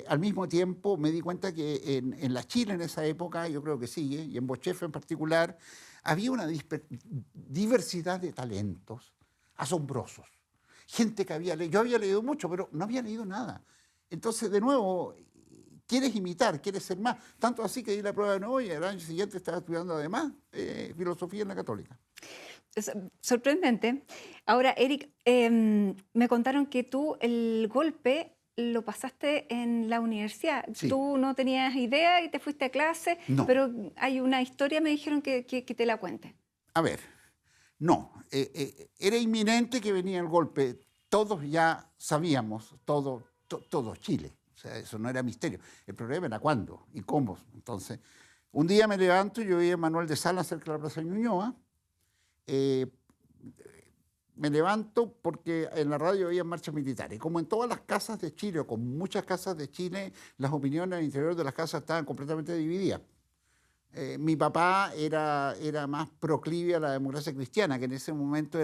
Al mismo tiempo me di cuenta que en la Chile en esa época, yo creo que sigue, y en Bochef en particular, había una diversidad de talentos asombrosos. Gente que yo había leído mucho, pero no había leído nada. Entonces, de nuevo, quieres imitar, quieres ser más. Tanto así que di la prueba de nuevo y al año siguiente estaba estudiando además filosofía en la Católica. Es sorprendente. Ahora, Eric, me contaron que tú el golpe lo pasaste en la universidad. Sí. Tú no tenías idea y te fuiste a clase, No. pero hay una historia, me dijeron que te la cuente. A ver, no, era inminente que venía el golpe. Todos ya sabíamos, todo Chile. O sea, eso no era misterio. El problema era cuándo y cómo. Entonces, un día me levanto y yo vi a Manuel de Salas cerca de la Plaza Ñuñoa. Me levanto porque en la radio había marchas militares. Como en todas las casas de Chile, o con muchas casas de Chile, las opiniones al interior de las casas estaban completamente divididas. Mi papá era más proclive a la democracia cristiana, que en ese momento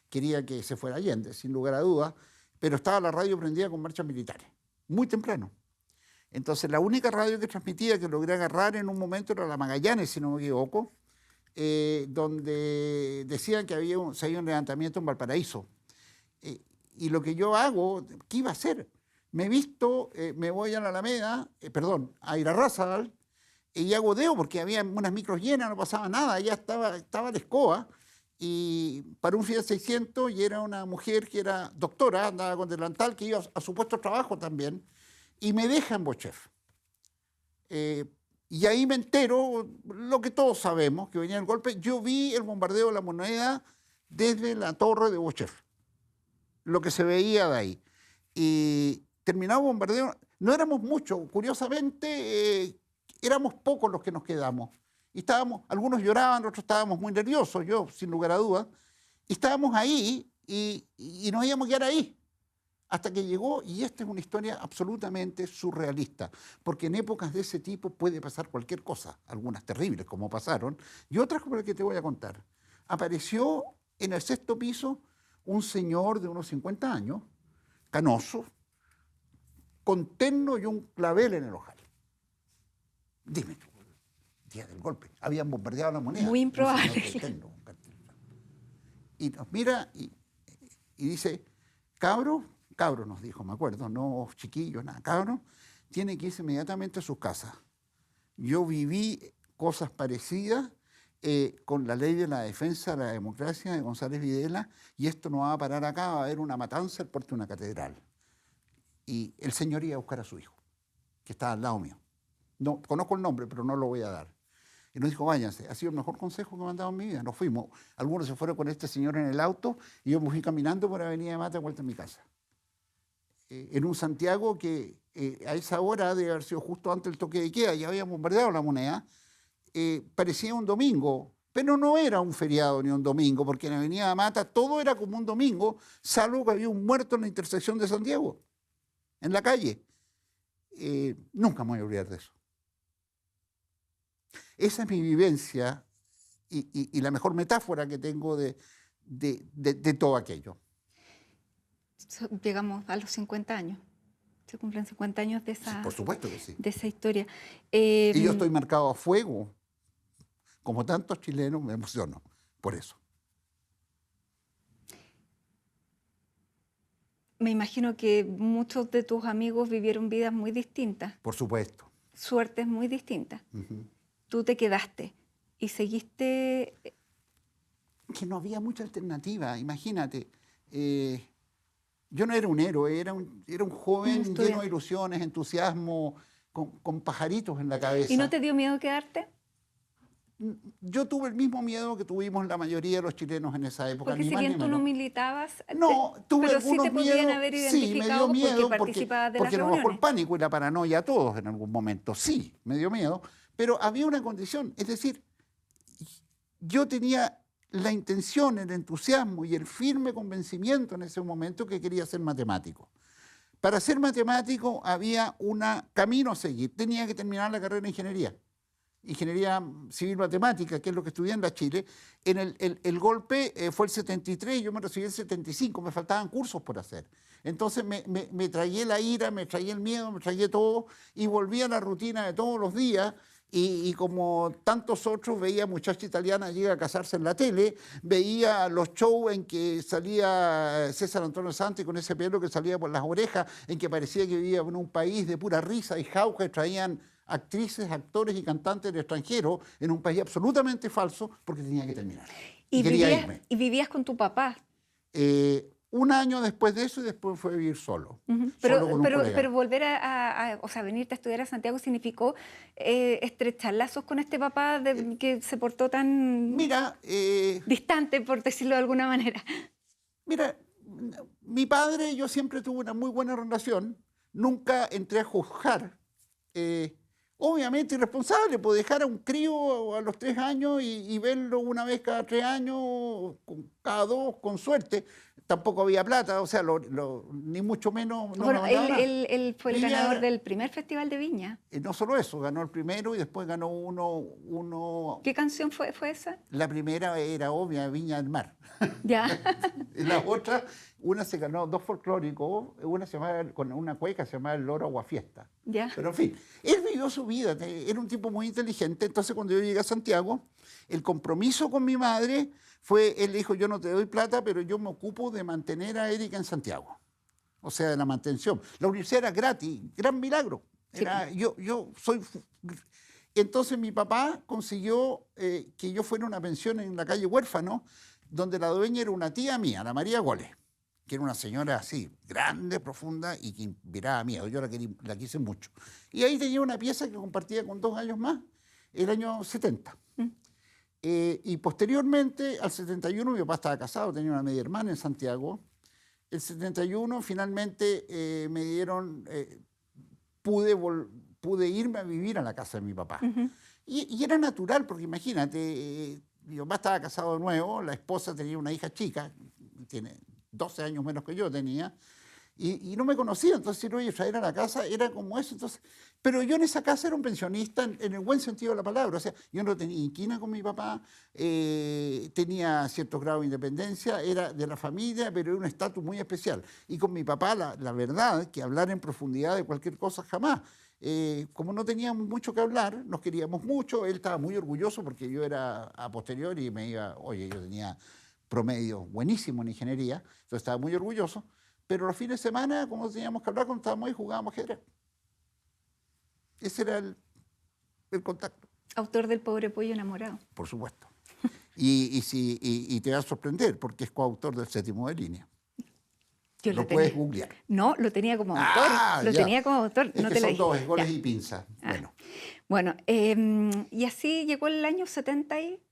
quería que se fuera Allende, sin lugar a dudas, pero estaba la radio prendida con marchas militares, muy temprano. Entonces la única radio que transmitía, que logré agarrar en un momento, era la Magallanes, si no me equivoco, donde decían que se había un levantamiento en Valparaíso. Y lo que yo hago, ¿qué iba a hacer? Me visto, me voy a la Alameda, a Irarrázaval, y hago deo porque había unas micros llenas, no pasaba nada, ya estaba la escoba, y para un Fiat 600, y era una mujer que era doctora, andaba con delantal, que iba a su puesto de trabajo también, y me deja en Bochef. Y ahí me entero, lo que todos sabemos, que venía el golpe. Yo vi el bombardeo de La Moneda desde la torre de Bochef, lo que se veía de ahí. Y terminado el bombardeo, no éramos muchos, curiosamente éramos pocos los que nos quedamos. Y algunos lloraban, otros estábamos muy nerviosos, yo sin lugar a dudas. Y estábamos ahí y nos íbamos a quedar ahí. Hasta que llegó, y esta es una historia absolutamente surrealista, porque en épocas de ese tipo puede pasar cualquier cosa, algunas terribles como pasaron, y otras como las que te voy a contar. Apareció en el 6º piso un señor de unos 50 años, canoso, con terno y un clavel en el ojal. Dime tú, día del golpe, habían bombardeado La Moneda. Muy improbable. Y nos mira y dice, cabros, nos dijo, me acuerdo, no chiquillos, nada, cabros, tienen que irse inmediatamente a sus casas. Yo viví cosas parecidas con la ley de la defensa de la democracia de González Videla, y esto no va a parar acá, va a haber una matanza al puerto de una catedral. Y el señor iba a buscar a su hijo, que estaba al lado mío. No conozco el nombre, pero no lo voy a dar. Y nos dijo, váyanse. Ha sido el mejor consejo que me han dado en mi vida. Nos fuimos. Algunos se fueron con este señor en el auto y yo me fui caminando por Avenida de Mata, vuelta a mi casa. En un Santiago que a esa hora, debe haber sido justo antes del toque de queda, ya habían bombardeado La Moneda, parecía un domingo, pero no era un feriado ni un domingo, porque en Avenida de Mata todo era como un domingo, salvo que había un muerto en la intersección de Santiago, en la calle. Nunca me voy a olvidar de eso. Esa es mi vivencia y la mejor metáfora que tengo de todo aquello. Llegamos a los 50 años. Se cumplen 50 años de esa, Sí, por supuesto que sí. De esa historia. Y yo estoy marcado a fuego. Como tantos chilenos, me emociono por eso. Me imagino que muchos de tus amigos vivieron vidas muy distintas, Por supuesto. suertes muy distintas. Ujú. Tú te quedaste y seguiste. Que no había mucha alternativa, imagínate. Yo no era un héroe, era un joven lleno estudiante. de ilusiones, entusiasmo, con pajaritos en la cabeza. ¿Y no te dio miedo quedarte? Yo tuve el mismo miedo que tuvimos la mayoría de los chilenos en esa época, Porque ni si más bien ni tú no menos. militabas, No, tuve pero sí algunos te podían miedos. haber Sí, me identificado dio miedo porque participabas de las porque nos bajó el reuniones. pánico y la paranoia a todos en algún momento. Sí, me dio miedo, pero había una condición, es decir, yo tenía la intención, el entusiasmo y el firme convencimiento en ese momento que quería ser matemático. Para ser matemático había un camino a seguir, tenía que terminar la carrera de ingeniería civil matemática, que es lo que estudié en la Chile. El golpe fue el 73 y yo me recibí el 75, me faltaban cursos por hacer. Entonces me tragué la ira, me tragué el miedo, me tragué todo y volví a la rutina de todos los días. Y como tantos otros, veía muchacha italiana llegar a casarse en la tele, veía los shows en que salía César Antonio Santi con ese pelo que salía por las orejas, en que parecía que vivía en un país de pura risa y jauja, y traían actrices, actores y cantantes del extranjero en un país absolutamente falso porque tenía que terminar. Y quería irme. Y vivías con tu papá. Un año después de eso y después fue a vivir solo, Pero, solo con un colega. pero volver o sea, venirte a estudiar a Santiago significó estrechar lazos con este papá que se portó tan Mira, distante, por decirlo de alguna manera. Mira, mi padre, yo siempre tuve una muy buena relación, nunca entré a juzgar. Obviamente irresponsable, pues dejar a un crío a los 3 años y verlo una vez cada 3 años, cada 2, con suerte. Tampoco había plata, o sea, ni mucho menos. No Bueno, me mandaba nada. él fue el ganador del primer Festival de Viña. No solo eso, ganó el primero y después ganó uno. ¿Qué canción fue esa? La primera era obvia, Viña del Mar. Ya. Y la otra, una se ganó 2 folclóricos, una se llamaba, con una cueca se llamaba El Loro Aguafiesta. Ya. Pero en fin, él vivió su vida, era un tipo muy inteligente, entonces cuando yo llegué a Santiago, el compromiso con mi madre fue, él le dijo, yo no te doy plata, pero yo me ocupo de mantener a Erika en Santiago, o sea, de la mantención. La universidad era gratis, gran milagro. Era, yo soy... Entonces mi papá consiguió que yo fuera a una pensión en la calle Huérfano, donde la dueña era una tía mía, la María Goles, que era una señora así, grande, profunda y que inspiraba miedo. Yo la quise mucho. Y ahí tenía una pieza que compartía con 2 años más, el año 70. Y posteriormente, al 71, mi papá estaba casado, tenía una media hermana en Santiago. El 71 finalmente me dieron, pude irme a vivir a la casa de mi papá. Y era natural, porque imagínate, mi papá estaba casado de nuevo, la esposa tenía una hija chica, tiene 12 años menos que yo tenía, y no me conocía, entonces si lo iba a traer a la casa era como eso. Entonces, pero yo en esa casa era un pensionista en el buen sentido de la palabra, o sea, yo no tenía inquina con mi papá, tenía ciertos grados de independencia, era de la familia, pero era un estatus muy especial. Y con mi papá, la verdad, que hablar en profundidad de cualquier cosa jamás. Como no teníamos mucho que hablar, nos queríamos mucho, él estaba muy orgulloso porque yo era a posteriori y me iba, oye, yo tenía promedio buenísimo en ingeniería, entonces estaba muy orgulloso, pero los fines de semana, como teníamos que hablar, cuando estábamos ahí, jugábamos ajedrez. Ese era el contacto. Autor del Pobre Pollo Enamorado. Por supuesto. Y te va a sorprender, porque es coautor del 7º de línea. Yo lo puedes googlear. No, lo tenía como autor. Lo tenía como autor. Es no que te lo son dije. 2, goles Ya. y pinza. Bueno, y así llegó el año 70 y...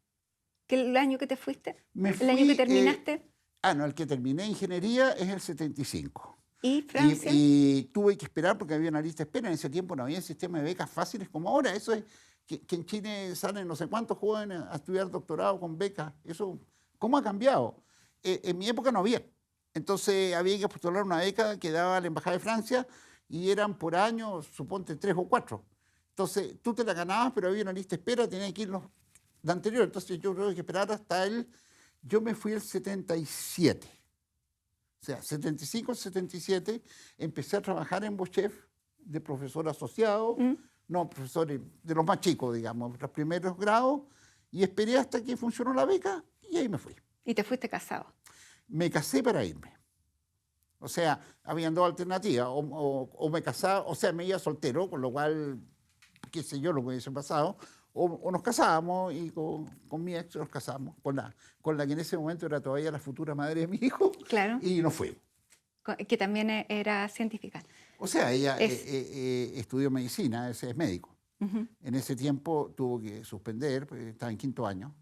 ¿El año que te fuiste? ¿El año que terminaste? No, el que terminé ingeniería es el 75. ¿Y Francia? Y tuve que esperar porque había una lista de espera. En ese tiempo no había sistema de becas fáciles como ahora. Eso es que en Chile salen no sé cuántos jóvenes a estudiar doctorado con becas. Eso, ¿cómo ha cambiado? En mi época no había. Entonces había que postular una beca que daba la Embajada de Francia y eran por año, suponte, 3 o 4. Entonces tú te la ganabas, pero había una lista de espera, tenías que irnos de anterior. Entonces yo tuve que esperar hasta yo me fui el 77. O sea, 75 al 77 empecé a trabajar en Bochef de profesor asociado, no, profesor de los más chicos, digamos, los primeros grados, y esperé hasta que funcionó la beca y ahí me fui. ¿Y te fuiste casado? Me casé para irme. O sea, habían dos alternativas, o me casaba, o sea, me iba soltero, con lo cual, qué sé yo, lo que hubiese pasado, o nos casábamos y con mi ex nos casamos, con la que en ese momento era todavía la futura madre de mi hijo, Claro, y nos fuimos. que también era científica. O sea, ella Es, estudió medicina, ese es médico. ujú, En ese tiempo tuvo que suspender, porque estaba en quinto año,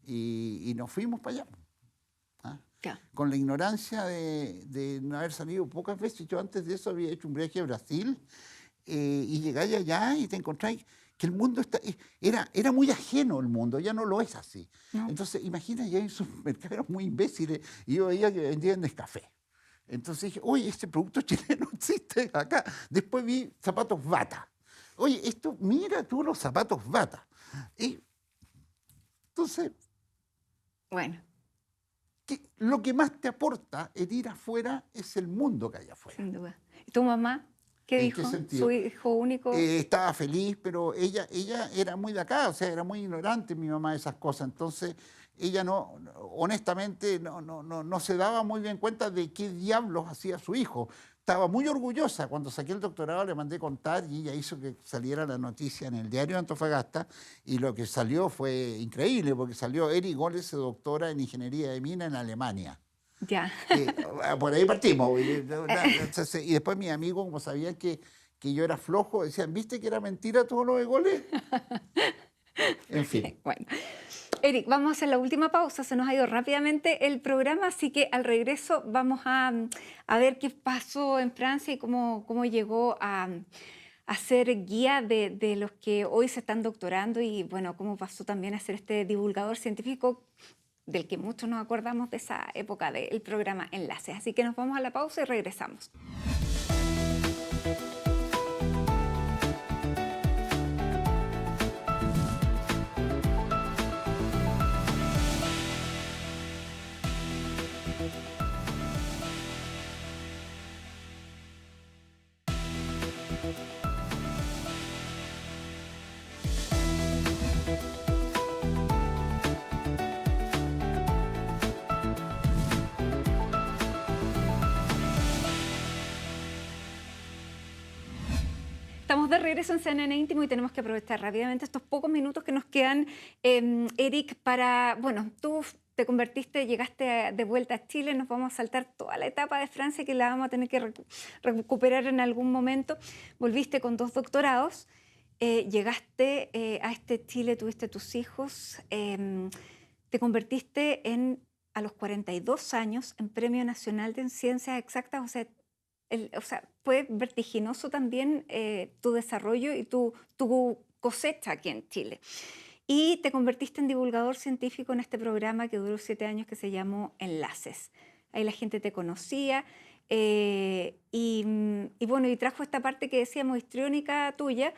y nos fuimos para allá. ¿Ah? claro. Con la ignorancia de no haber salido pocas veces. Yo antes de eso había hecho un viaje a Brasil y llegáis allá y te encontráis que el mundo era muy ajeno el mundo, ya no lo es así. ¿No? Entonces, imagina, ya en supermercados eran muy imbéciles y yo veía que vendían Nescafé. Entonces dije, oye, este producto chileno existe acá. Después vi zapatos Bata. Oye, mira tú los zapatos Bata. Y entonces, Bueno, lo que más te aporta el ir afuera es el mundo que hay afuera. sin duda. ¿Y tu mamá qué ¿En dijo? qué sentido? ¿Su hijo único? Estaba feliz, pero ella era muy de acá, o sea, era muy ignorante mi mamá de esas cosas. Entonces, ella honestamente, no se daba muy bien cuenta de qué diablos hacía su hijo. Estaba muy orgullosa. Cuando saqué el doctorado le mandé contar y ella hizo que saliera la noticia en el diario de Antofagasta y lo que salió fue increíble porque salió Eri Goles, se doctora en ingeniería de mina en Alemania. Ya. Por ahí partimos. Y después mis amigos, como sabían que yo era flojo, decían, ¿viste que era mentira todo lo de goles? En fin. Bueno, Eric, vamos a hacer la última pausa. Se nos ha ido rápidamente el programa, así que al regreso vamos a ver qué pasó en Francia y cómo llegó a ser guía de los que hoy se están doctorando y, bueno, cómo pasó también a ser este divulgador científico del que muchos nos acordamos de esa época del programa Enlaces. Así que nos vamos a la pausa y regresamos. Estamos de regreso en CNN Íntimo y tenemos que aprovechar rápidamente estos pocos minutos que nos quedan, Eric, para, bueno, tú te convertiste, llegaste de vuelta a Chile, nos vamos a saltar toda la etapa de Francia que la vamos a tener que recuperar en algún momento. Volviste con 2 doctorados, llegaste a este Chile, tuviste tus hijos, te convertiste a los 42 años en Premio Nacional de Ciencias Exactas, o sea, fue vertiginoso también tu desarrollo y tu cosecha aquí en Chile. Y te convertiste en divulgador científico en este programa que duró 7 años que se llamó Enlaces. Ahí la gente te conocía y bueno, y trajo esta parte que decíamos histriónica tuya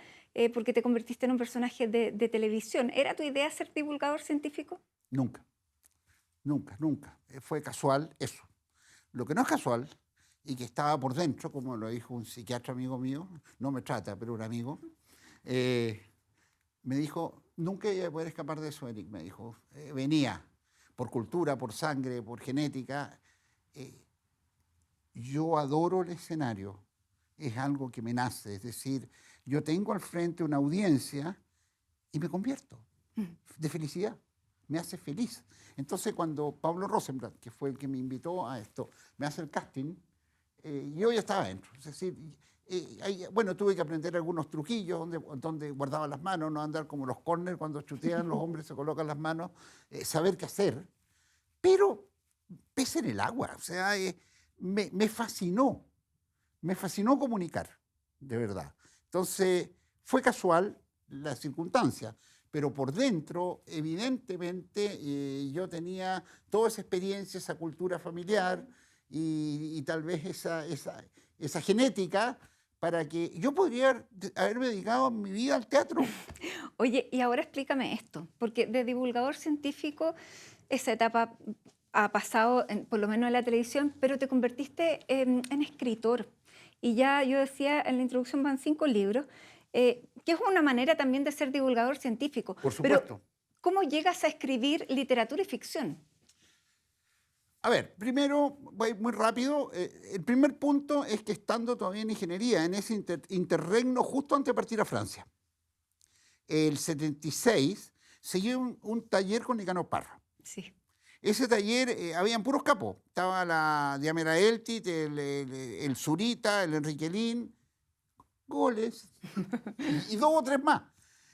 porque te convertiste en un personaje de televisión. ¿Era tu idea ser divulgador científico? Nunca, nunca, nunca. Fue casual eso. Lo que no es casual y que estaba por dentro, como lo dijo un psiquiatra amigo mío, no me trata, pero un amigo, me dijo, nunca iba a poder escapar de eso, Eric, me dijo. Venía por cultura, por sangre, por genética. Yo adoro el escenario, es algo que me nace, es decir, yo tengo al frente una audiencia y me convierto de felicidad, me hace feliz. Entonces cuando Pablo Rosenblatt, que fue el que me invitó a esto, me hace el casting, yo ya estaba dentro. Es decir, bueno, tuve que aprender algunos truquillos donde guardaba las manos, no andar como los corners cuando chutean, los hombres se colocan las manos, saber qué hacer, pero pez en el agua. O sea, me fascinó comunicar, de verdad. Entonces, fue casual la circunstancia, pero por dentro, evidentemente, yo tenía toda esa experiencia, esa cultura familiar, y tal vez esa genética para que yo podría haberme dedicado mi vida al teatro. Oye, y ahora explícame esto, porque de divulgador científico esa etapa ha pasado, por lo menos en la televisión, pero te convertiste en escritor. Y ya yo decía, en la introducción van 5 libros, que es una manera también de ser divulgador científico. Por supuesto. Pero, ¿cómo llegas a escribir literatura y ficción? A ver, primero, voy muy rápido. El primer punto es que estando todavía en ingeniería, en ese interregno justo antes de partir a Francia, el 76, seguí un taller con Nicanor Parra. Sí. Ese taller, habían puros capos. Estaba la Diamera Eltit, el Zurita, el Enrique Lin, goles, y dos o tres más.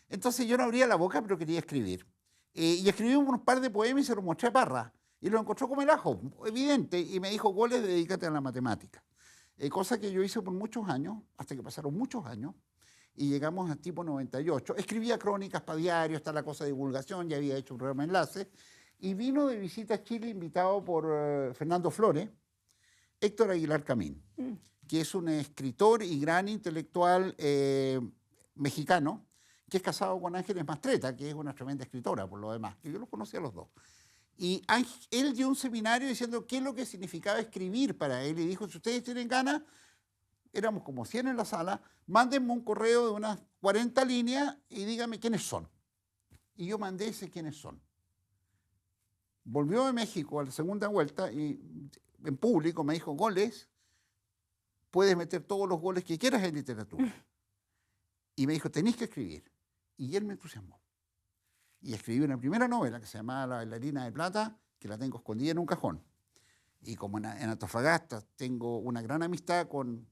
Entonces yo no abría la boca, pero quería escribir. Y escribí unos par de poemas y se los mostré a Parra. Y lo encontró como el ajo, evidente, y me dijo, goles, dedícate a la matemática. Cosa que yo hice por muchos años, hasta que pasaron muchos años, y llegamos a tipo 98. Escribía crónicas para diarios, está la cosa de divulgación, ya había hecho un programa de enlace, y vino de visita a Chile invitado por Fernando Flores, Héctor Aguilar Camín, que es un escritor y gran intelectual mexicano, que es casado con Ángeles Mastreta, que es una tremenda escritora por lo demás, que yo los conocí a los dos. Y él dio un seminario diciendo qué es lo que significaba escribir para él, y dijo, si ustedes tienen ganas, éramos como 100 en la sala, mándenme un correo de unas 40 líneas y díganme quiénes son. Y yo mandé ese quiénes son. Volvió de México a la segunda vuelta y en público me dijo, goles, puedes meter todos los goles que quieras en literatura. Y me dijo, tenés que escribir. Y él me entusiasmó. Y escribí una primera novela que se llamaba La bailarina de plata, que la tengo escondida en un cajón. Y como en Antofagasta tengo una gran amistad con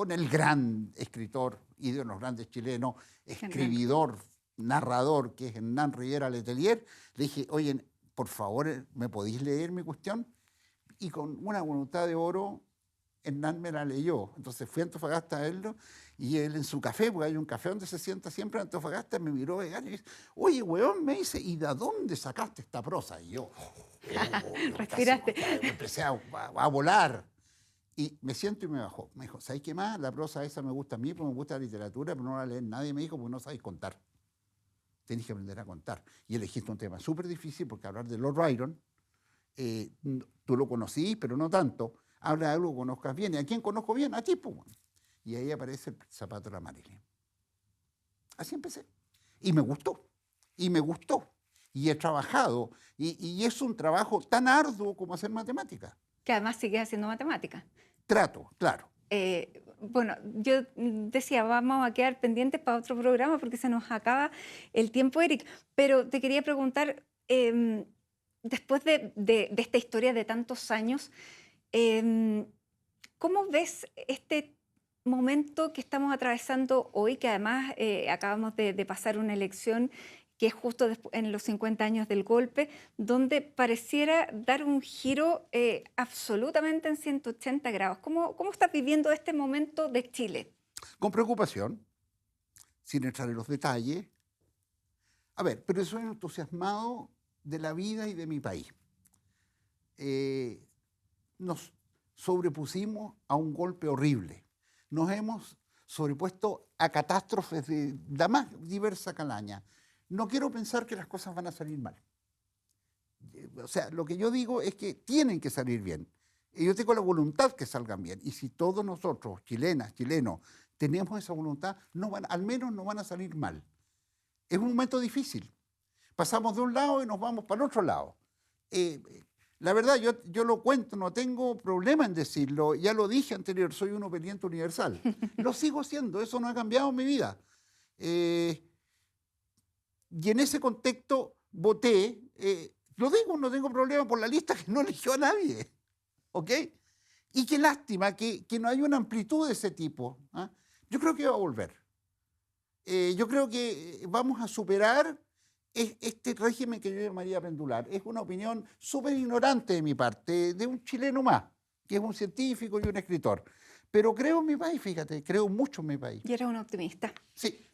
el gran escritor y de los grandes chilenos, escribidor, narrador, que es Hernán Rivera Letelier, le dije, oye, por favor, ¿me podéis leer mi cuestión? Y con una voluntad de oro, Hernán me la leyó. Entonces fui a Antofagasta a verlo y él en su café, porque hay un café donde se sienta siempre en Antofagasta, me miró vegano y dice, oye, weón, me dice, ¿y de dónde sacaste esta prosa? Y yo, respiraste. Me empecé a volar. Y me siento y me bajó. Me dijo, ¿sabes qué más? La prosa esa me gusta a mí, porque me gusta la literatura, pero no la lee nadie. Me dijo, porque no sabéis contar. Tenéis que aprender a contar. Y elegiste un tema súper difícil, porque hablar de Lord Byron, tú lo conocí, pero no tanto. Habla de algo que conozcas bien. ¿Y a quién conozco bien? A ti, pues. Y ahí aparece el zapato de la Marilyn. Así empecé. Y me gustó. Y me gustó. Y he trabajado. Y es un trabajo tan arduo como hacer matemáticas. Que además sigues haciendo matemáticas. Trato, claro. Bueno, yo decía, vamos a quedar pendientes para otro programa porque se nos acaba el tiempo, Eric. Pero te quería preguntar, después de esta historia de tantos años, ¿cómo ves este momento que estamos atravesando hoy, que además acabamos de pasar una elección que es justo en los 50 años del golpe, donde pareciera dar un giro absolutamente en 180 grados? ¿Cómo estás viviendo este momento de Chile? Con preocupación, sin entrar en los detalles. A ver, pero soy entusiasmado de la vida y de mi país. Nos sobrepusimos a un golpe horrible. Nos hemos sobrepuesto a catástrofes de la más diversa calaña. No quiero pensar que las cosas van a salir mal. O sea, lo que yo digo es que tienen que salir bien. Y yo tengo la voluntad que salgan bien. Y si todos nosotros, chilenas, chilenos, tenemos esa voluntad, al menos no van a salir mal. Es un momento difícil. Pasamos de un lado y nos vamos para el otro lado. La verdad, yo lo cuento, no tengo problema en decirlo. Ya lo dije anterior, soy un obediente universal. Lo sigo siendo, eso no ha cambiado en mi vida. Y en ese contexto voté, lo digo, no tengo problema por la lista que no eligió a nadie. ¿Ok? Y qué lástima que no haya una amplitud de ese tipo. ¿Ah? Yo creo que va a volver. Yo creo que vamos a superar este régimen que yo llamaría pendular. Es una opinión súper ignorante de mi parte, de un chileno más, que es un científico y un escritor. Pero creo en mi país, fíjate, creo mucho en mi país. Y eres un optimista. Sí.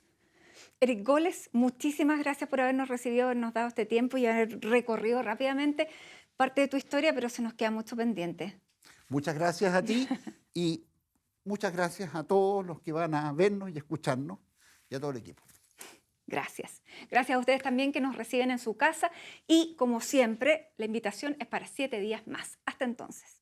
Eric Goles, muchísimas gracias por habernos recibido, habernos dado este tiempo y haber recorrido rápidamente parte de tu historia, pero se nos queda mucho pendiente. Muchas gracias a ti y muchas gracias a todos los que van a vernos y escucharnos y a todo el equipo. Gracias. Gracias a ustedes también que nos reciben en su casa y, como siempre, la invitación es para 7 días más. Hasta entonces.